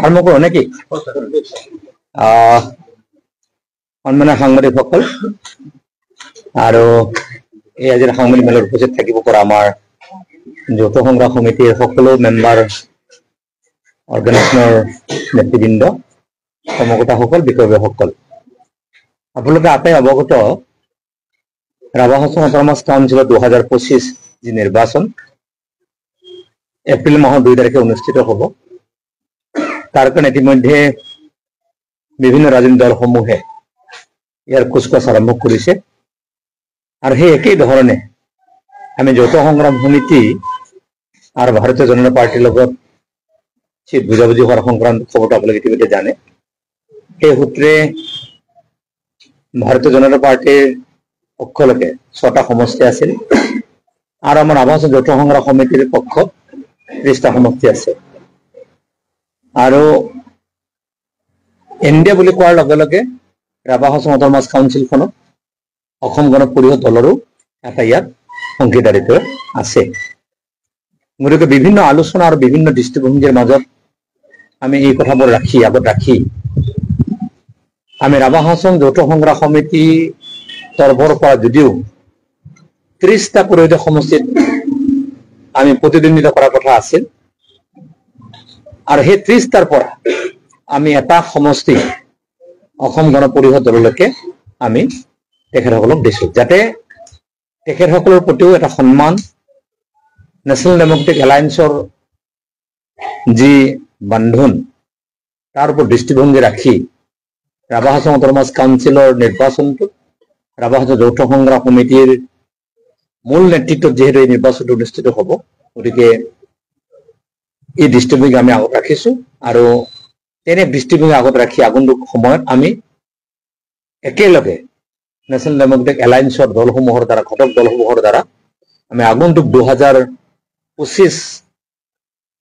আৰম্ভ কৰোঁ নেকি? সন্মানীয় সাংবাদিকসকল আৰু এই আজিৰ সাংবাদিক মেলত উপস্থিত থাকিব পৰা আমাৰ যৌথ সংগ্ৰাম সমিতিৰ সকলো মেম্বাৰ, অৰ্গেনাইজেশ্যনৰ নেতৃবৃন্দ, কৰ্মকৰ্তাসকল, বিষয়ববীয়াসকল, আপোনালোকে আটাই অৱগত ৰাভা হাছং অট'নমাছ কাউন্সিলৰ 2025 যি নিৰ্বাচন এপ্ৰিল মাহৰ 2 তাৰিখে অনুষ্ঠিত হ'ব। তাৰ কাৰণে ইতিমধ্যে বিভিন্ন ৰাজনৈতিক দলসমূহে ইয়াৰ কুচকাচ আৰম্ভ কৰিছে আৰু সেই একেই ধৰণে আমি যৌথ সংগ্ৰাম সমিতি আৰু ভাৰতীয় জনতা পাৰ্টিৰ লগত চিট বুজাবুজি হোৱাৰ সংক্ৰান্ত খবৰটো আপোনালোকে ইতিমধ্যে জানে। সেই সূত্ৰে ভাৰতীয় জনতা পাৰ্টিৰ পক্ষলৈকে 6টা সমষ্টি আছিল আৰু আমাৰ ৰাভা হাছং যৌথ সংগ্ৰাম সমিতিৰ পক্ষত 30টা সমষ্টি আছে। আৰু ইণ্ডিয়া বুলি কোৱাৰ লগে লগে ৰাভা হাছং অট'নমাছ কাউন্সিলখনত অসম গণ পৰিষদ দলৰো এটা ইয়াত অংশীদাৰিত্ব আছে। গতিকে বিভিন্ন আলোচনা আৰু বিভিন্ন দৃষ্টিভংগীৰ মাজত আমি এই কথাবোৰ আগত ৰাখি আমি ৰাভা হাছং যৌথ সংগ্ৰাম সমিতি তৰফৰ পৰা যদিও 30টা পৰিষদীয় সমষ্টিত আমি প্ৰতিদ্বন্দ্বিতা কৰাৰ কথা আছিল আৰু সেই 30টাৰ পৰা আমি এটা সমষ্টি অসম গণ পৰিষদ দললৈকে আমি তেখেতসকলক দিছোঁ, যাতে তেখেতসকলৰ প্ৰতিও এটা সন্মান, নেশ্যনেল ডেমক্ৰেটিক এলায়েন্সৰ যি বান্ধোন তাৰ ওপৰত দৃষ্টিভংগী ৰাখি ৰাভা হাছং অট'নমাছ কাউন্সিলৰ নিৰ্বাচনটো ৰাভা হাছং যৌথ সংগ্ৰাম সমিতিৰ মূল নেতৃত্বত যিহেতু এই নিৰ্বাচনটো অনুষ্ঠিত হ'ব, গতিকে এই দৃষ্টিভংগী আমি আগত ৰাখিছোঁ আৰু তেনে দৃষ্টিভংগী আগত ৰাখি আগন্তুক সময়ত আমি একেলগে নেশ্যনেল ডেমক্ৰেটিক এলায়েন্সৰ দলসমূহৰ দ্বাৰা, ঘটক দলসমূহৰ দ্বাৰা আমি আগন্তুক 2025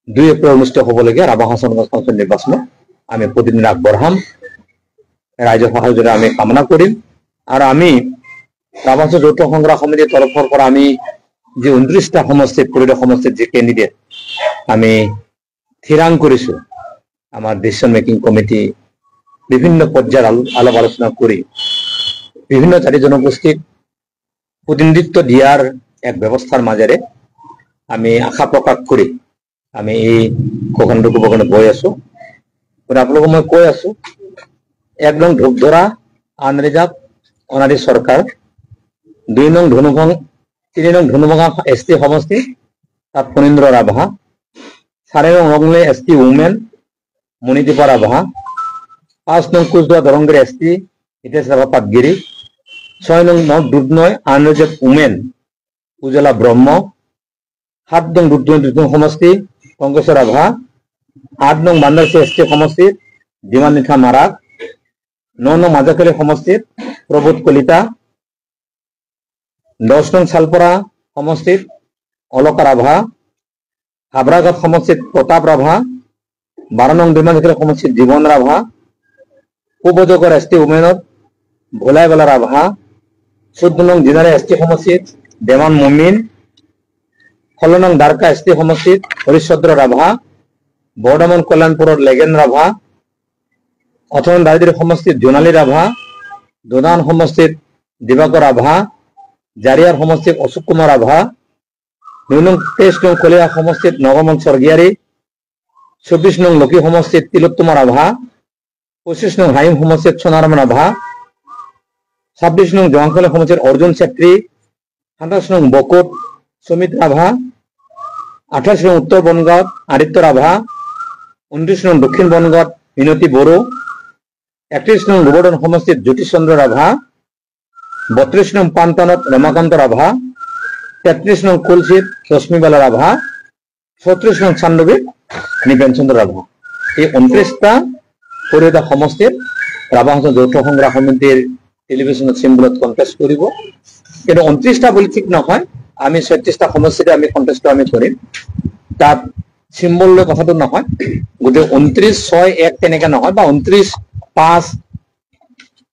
2 এপ্ৰিল অনুষ্ঠিত হ'বলগীয়া ৰাভা হাছং কাউন্সিল নিৰ্বাচনত আমি প্ৰতিদিনে আগবঢ়াম। ৰাইজৰ সহযোগিতা আমি কামনা কৰিম আৰু আমি ৰাভা হাছং যৌথ সংগ্ৰাম সমিতিৰ তৰফৰ পৰা আমি যি 29টা সমষ্টিত, পৰিষদীয় সমষ্টিত যি কেণ্ডিডেট আমি থিৰাং কৰিছোঁ, আমাৰ ডিচিশ্যন মেকিং কমিটি বিভিন্ন পৰ্যায়ত আলাপ আলোচনা কৰি বিভিন্ন জাতি জনগোষ্ঠীক প্ৰতিনিধিত্ব দিয়াৰ এক ব্যৱস্থাৰ মাজেৰে আমি আশা প্ৰকাশ কৰি আমি এই ঘোষণাটো ক'ব কাৰণে গৈ আছোঁ। গতিকে আপোনালোকক মই কৈ আছোঁ, 1 নং ধূপধৰা আনৰিজাৰ্ভ অনাৰী চৰকাৰ, 2 নং ধনুভং, 3 নং ধনুভঙা ST সমষ্টি, তাত ফণীন্দ্ৰ ৰাভা, 4 নং ৰংলে ST উমেন মণিদীপা ৰাভা, 5 নং কোচবিহাৰ দৰংগিৰি ST হিতেশ ৰাভা পাটগিৰি, 6 নং north Dudhnoi unreserved women Ujjwala Brahma, 7 নং দুধনৈ সমষ্টি পংকজৰ ৰাভা, 8 নং বান্দাৰচি ST সমষ্টিত ডিমানিঠা মাৰাক, 9 নং মাজাখালী সমষ্টিত প্ৰবোধ কলিতা, 10 নং চালপৰা সমষ্টিত অলকা ৰাভা, হাবৰাঘাট সমষ্টিত প্ৰতাপ ৰাভা, 12 নং ডিমানিখালী সমষ্টিত জীৱন ৰাভা, পূবজগৰ ST উমেনত ভোলাইবালা ৰাভা, 14 নং জিনাৰী ST সমষ্টিত দেৱান মুমিন, 16 নং দ্বাৰকা ST সমষ্টিত হৰিশ্চন্দ্ৰ ৰাভা, বৰ্ধমান কল্যাণপুৰৰ লেগেন ৰাভা, 18 নং দাৰিদ্ৰী সমষ্টিত জোনালী ৰাভা, দোদান সমষ্টিত দিবাকৰ ৰাভা, জাৰিয়াৰ সমষ্টিত অশোক কুমাৰ ৰাভা, 23 নং কলিয়া সমষ্টিত নগমন স্বৰ্গীয়াৰী, 24 নং লক্ষী সমষ্টিত তিলোত্তমা ৰাভা, 25 নং হাইম সমষ্টিত সোণাৰাম ৰাভা, 26 নং জহাংখালী সমষ্টিত অৰ্জুন চেত্ৰী, 27 নং বকোত সুমিত ৰাভা, 28 নং উত্তৰ বনগাঁৱত আদিত্য ৰাভা, 29 নং দক্ষিণ বনগাঁৱত মিনতী বড়ো, 31 নং গোবৰ্ধন সমষ্টিত জ্যোতিষ চন্দ্ৰ ৰাভা, 32 নং পানটানত ৰমাকান্ত ৰাভা, 33 নং কুলচিত ৰশ্মিবালা ৰাভা, 34 নং চান্দৱীত নিপেন চন্দ্ৰ ৰাভা। এই 29টা পৰিষদীয় সমষ্টিত ৰাভা হাছং যৌথ সংগ্ৰাম সমিতিৰ টেলিভিছনত চিম্বলত কণ্টেষ্ট কৰিব। কিন্তু 29টা বুলি ঠিক নহয়, আমি 36টা সমষ্টিতে আমি কণ্টেষ্টটো আমি কৰিম। তাত চিম্বল লৈ কথাটো নহয়, গোটেই 29, 6, 1 তেনেকে নহয়, বা 29, 5,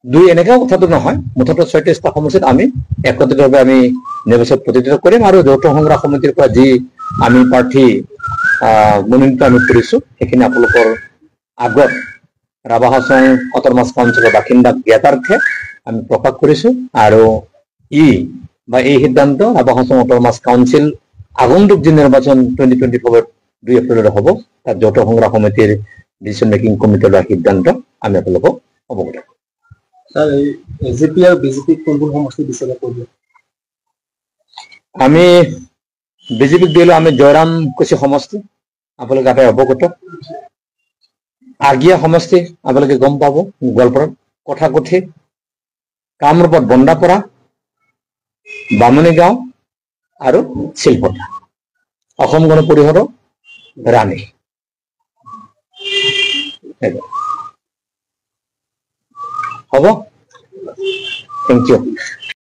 2 এনেকেও কথাটো নহয়। মুঠতে 36টা সমষ্টিত আমি একত্ৰিতভাৱে আমি নিৰ্বাচন প্ৰতিনিধিত্ব কৰিম আৰু যৌথ সংগ্ৰাম সমিতিৰ পৰা যি আমি প্ৰাৰ্থী মনোনীত আমি কৰিছোঁ সেইখিনি আপোনালোকৰ আগত ৰাভা হাছং অট'নমাছ কাউন্সিলৰ বাসিন্দাক জ্ঞাতাৰ্থে আমি প্ৰকাশ কৰিছো আৰু এই সিদ্ধান্ত ৰাভা হাছং অট'নমাছ কাউন্সিল আগন্তুক যি নিৰ্বাচন 2024 2 এপ্ৰিলত হ'ব তাত যৌথ সংগ্ৰহ সমিতিৰ ডিচিছন মেকিং কমিটিৰ লোৱা সিদ্ধান্ত আমি আপোনালোকক অৱগত কৰিম। স্যাৰ এই এজেপি আৰ বিজেপি কোন সমষ্টি বিচাৰ কৰিব? আমি বিজেপিক দিলো আমি জয়ৰাম কুছি সমষ্টি আপোনালোকে আটাই অৱগত। আগিয়া সমষ্টি আপোনালোকে গম পাব, গোৱালপাৰাত কথাকথি, কামৰূপত বন্দাপৰা, বামুণী গাঁও আৰু শিলপতা, অসম গণ পৰিষদৰ ৰাণী। হ'ব, থেংক ইউ।